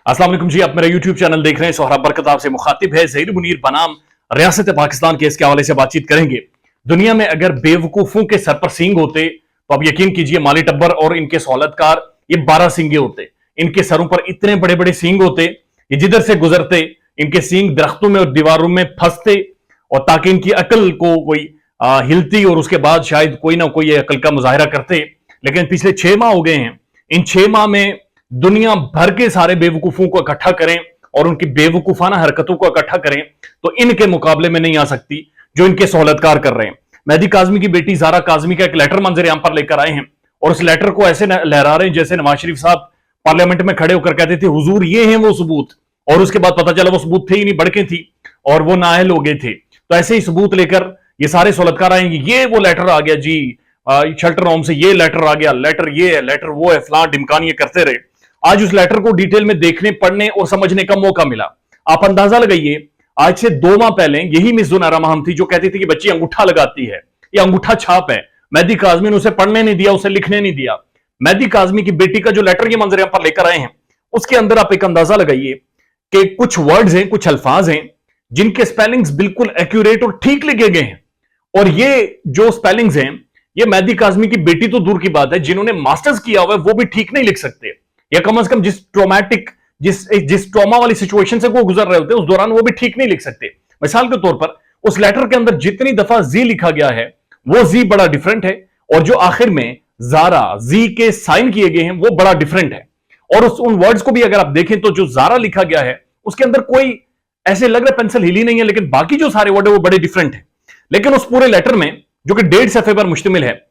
अस्सलाम वालेकुम जी, आप मेरा यूट्यूब चैनल देख रहे हैं। सोहराब बरकत आपसे मुखातिब है। ज़हीर मुनीर बनाम रियासत पाकिस्तान केस के हवाले से बातचीत करेंगे। दुनिया में अगर बेवकूफों के सर पर सींग होते तो आप यकीन कीजिए माली टब्बर और इनके सहूलतकार ये 12 सींगे होते। इनके सरों पर इतने बड़े बड़े सींग होते, ये जिधर से गुजरते इनके सींग दरख्तों में और दीवारों में फंसते, और ताकि इनकी अकल को कोई हिलती और उसके बाद शायद कोई ना कोई अकल का मुजाहरा करते। लेकिन पिछले 6 माह हो गए हैं। इन 6 माह में दुनिया भर के सारे बेवकूफों को इकट्ठा करें और उनकी बेवकूफाना हरकतों को इकट्ठा करें तो इनके मुकाबले में नहीं आ सकती जो इनके सहूलतकार कर रहे हैं। मेहदी काजमी की बेटी जारा काजमी का एक लेटर मंजर आम पर लेकर आए हैं और उस लेटर को ऐसे लहरा रहे हैं जैसे नवाज शरीफ साहब पार्लियामेंट में खड़े होकर कहते थे हुजूर ये हैं वो सबूत, और उसके बाद पता चला वो सबूत थे ही नहीं, बड़के थी और वो नाअहल हो गए थे। तो ऐसे ही सबूत लेकर ये सारे सहूलतकार आएंगे, ये वो लेटर आ गया जी शेल्टर होम से, ये लेटर आ गया, लेटर ये है, लेटर वो है, फलां ढिमकान, ये करते रहे। आज उस लेटर को डिटेल में देखने, पढ़ने और समझने का मौका मिला। आप अंदाजा लगाइए, आज से 2 माह पहले यही मिस जुनैरा महम थी जो कहती थी कि बच्ची अंगूठा लगाती है, ये अंगूठा छाप है। मेहदी काजमी ने उसे पढ़ने नहीं दिया, उसे लिखने नहीं दिया। मेहदी काजमी की बेटी का जो लेटर ये मंजर पर लेकर आए हैं उसके अंदर आप एक अंदाजा लगाइए कि कुछ वर्ड्स हैं, कुछ अल्फाज हैं जिनके स्पेलिंग्स बिल्कुल एक्यूरेट और ठीक लिखे गए हैं। और ये जो स्पेलिंग्स हैं, ये मेहदी काजमी की बेटी तो दूर की बात है, जिन्होंने मास्टर्स किया हुआ है वो भी ठीक नहीं लिख सकते, या कम से कम जिस ट्रॉमा वाली सिचुएशन से वो गुजर रहे होते हैं उस दौरान वो भी ठीक नहीं लिख सकते। मिसाल के तौर पर उस लेटर के अंदर जितनी दफा जी लिखा गया है वो जी बड़ा डिफरेंट है, और जो आखिर में जारा जी के साइन किए गए हैं वो बड़ा डिफरेंट है। और उन वर्ड्स को भी अगर आप देखें तो जो जारा लिखा गया है उसके अंदर कोई ऐसे लग रहा है पेंसिल हिली नहीं है, लेकिन बाकी जो सारे वर्ड है वो बड़े डिफरेंट है। लेकिन उस पूरे लेटर में जो कि 1.5 सफ़े पर मुश्तमिल है,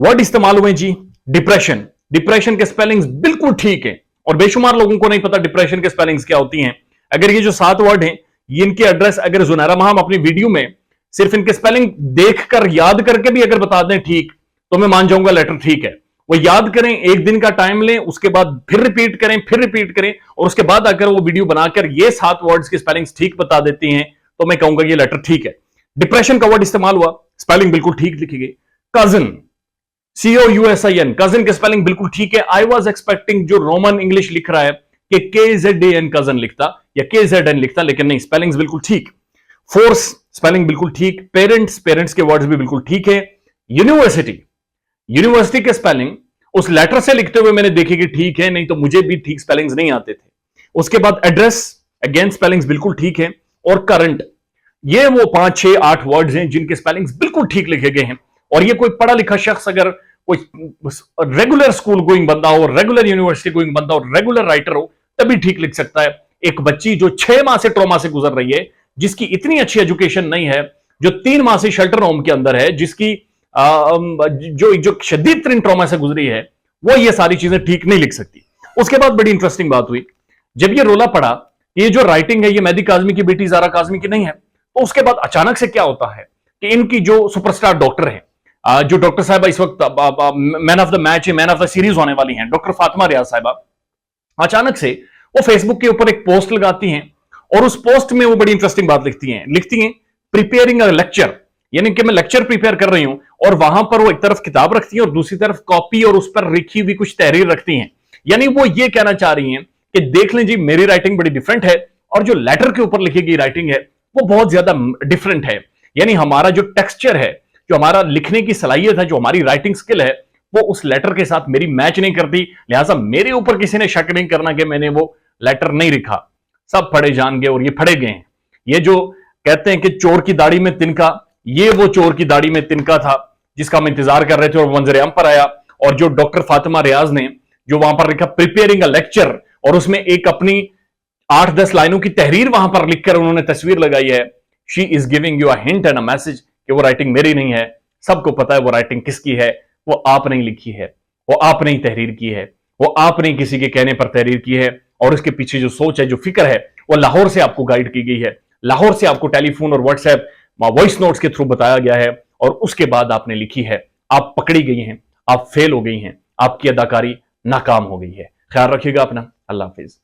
वर्ड इस्तेमाल हुए जी डिप्रेशन। डिप्रेशन के स्पेलिंग्स बिल्कुल ठीक है, और बेशुमार लोगों को नहीं पता डिप्रेशन के स्पेलिंग्स क्या होती हैं। अगर ये जो 7 वर्ड हैं ये इनके एड्रेस अगर जुनैरा महम अपनी वीडियो में सिर्फ इनके स्पेलिंग देखकर याद करके भी अगर बता दें ठीक, तो मैं मान जाऊंगा लेटर ठीक है। वो याद करें, एक दिन का टाइम लें, उसके बाद फिर रिपीट करें, फिर रिपीट करें, और उसके बाद अगर वो वीडियो बनाकर ये 7 वर्ड्स की स्पेलिंग्स ठीक बता देती हैं तो मैं कहूंगा ये लेटर ठीक है। डिप्रेशन का वर्ड इस्तेमाल हुआ, स्पेलिंग बिल्कुल ठीक लिखी गई। कजिन, COUSIN, कजिन के स्पेलिंग बिल्कुल ठीक है। आई वॉज एक्सपेक्टिंग जो रोमन इंग्लिश लिख रहा है कि KZAN कजन लिखता या KZN लिखता, लेकिन नहीं, स्पेलिंग्स बिल्कुल ठीक। फोर्स, स्पेलिंग बिल्कुल ठीक। पेरेंट्स, पेरेंट्स के वर्ड्स भी बिल्कुल ठीक है। यूनिवर्सिटी, यूनिवर्सिटी के स्पेलिंग उस लेटर से लिखते हुए मैंने देखे कि ठीक है, नहीं तो मुझे भी ठीक स्पेलिंग्स नहीं आते थे। उसके बाद एड्रेस, अगेन स्पेलिंग्स बिल्कुल ठीक है। और करंट, ये वो 5, 6, 8 वर्ड्स हैं जिनके स्पेलिंग्स बिल्कुल ठीक लिखे गए हैं। और ये कोई पढ़ा लिखा शख्स अगर कोई रेगुलर स्कूल गोइंग बंदा हो, रेगुलर यूनिवर्सिटी गोइंग बंदा हो, रेगुलर राइटर हो, तभी ठीक लिख सकता है। एक बच्ची जो 6 माह से ट्रॉमा से गुजर रही है, जिसकी इतनी अच्छी एजुकेशन नहीं है, जो 3 माह से शेल्टर होम के अंदर है, जिसकी जो शदीद तरीन ट्रॉमा से गुजरी है, वो ये सारी चीजें ठीक नहीं लिख सकती। उसके बाद बड़ी इंटरेस्टिंग बात हुई, जब ये रोला पड़ा ये जो राइटिंग है ये मेहदी काजमी की बेटी जारा काजमी की नहीं है, तो उसके बाद अचानक से क्या होता है कि इनकी जो सुपरस्टार डॉक्टर है, जो डॉक्टर साहबा इस वक्त मैन ऑफ द मैच है, मैन ऑफ द सीरीज होने वाली हैं, डॉक्टर फातिमा रियाज साहबा, अचानक से वो फेसबुक के ऊपर एक पोस्ट लगाती हैं और उस पोस्ट में वो बड़ी इंटरेस्टिंग बात लिखती हैं प्रिपेयरिंग अ लेक्चर, यानी कि मैं लेक्चर प्रिपेयर कर रही हूं, और वहां पर वो एक तरफ किताब रखती हैं और दूसरी तरफ कॉपी और उस पर लिखी हुई कुछ तहरीर रखती हैं। यानी वो ये कहना चाह रही हैं कि देख लें जी मेरी राइटिंग बड़ी डिफरेंट है और जो लेटर के ऊपर लिखी गई राइटिंग है वो बहुत ज्यादा डिफरेंट है। यानी हमारा जो टेक्सचर है, जो हमारा लिखने की सलाहियत है, जो हमारी राइटिंग स्किल है, वो उस लेटर के साथ मेरी मैच नहीं करती, लिहाजा मेरे ऊपर किसी ने शक नहीं करना कि मैंने वो लेटर नहीं लिखा। सब पढ़े जान गए और ये पढ़े गए हैं। ये जो कहते हैं कि चोर की दाढ़ी में तिनका, ये वो चोर की दाढ़ी में तिनका था जिसका हम इंतजार कर रहे थे और मंजर आम पर आया। और जो डॉक्टर फातिमा रियाज ने जो वहां पर लिखा प्रिपेयरिंग अ लेक्चर, और उसमें एक अपनी 8-10 लाइनों की तहरीर वहां पर लिखकर उन्होंने तस्वीर लगाई है, she is giving you a hint and a message कि वो राइटिंग मेरी नहीं है। सबको पता है वो राइटिंग किसकी है, वो आप नहीं लिखी है, वो आप नहीं तहरीर की है, वो आप नहीं किसी के कहने पर तहरीर की है। और उसके पीछे जो सोच है, जो फिक्र है, वो लाहौर से आपको गाइड की गई है, लाहौर से आपको टेलीफोन और व्हाट्सएप वॉइस नोट्स के थ्रू बताया गया है, और उसके बाद आपने लिखी है। आप पकड़ी गई हैं, आप फेल हो गई हैं, आपकी अदाकारी नाकाम हो गई है। ख्याल रखिएगा अपना। अल्लाह हाफिज।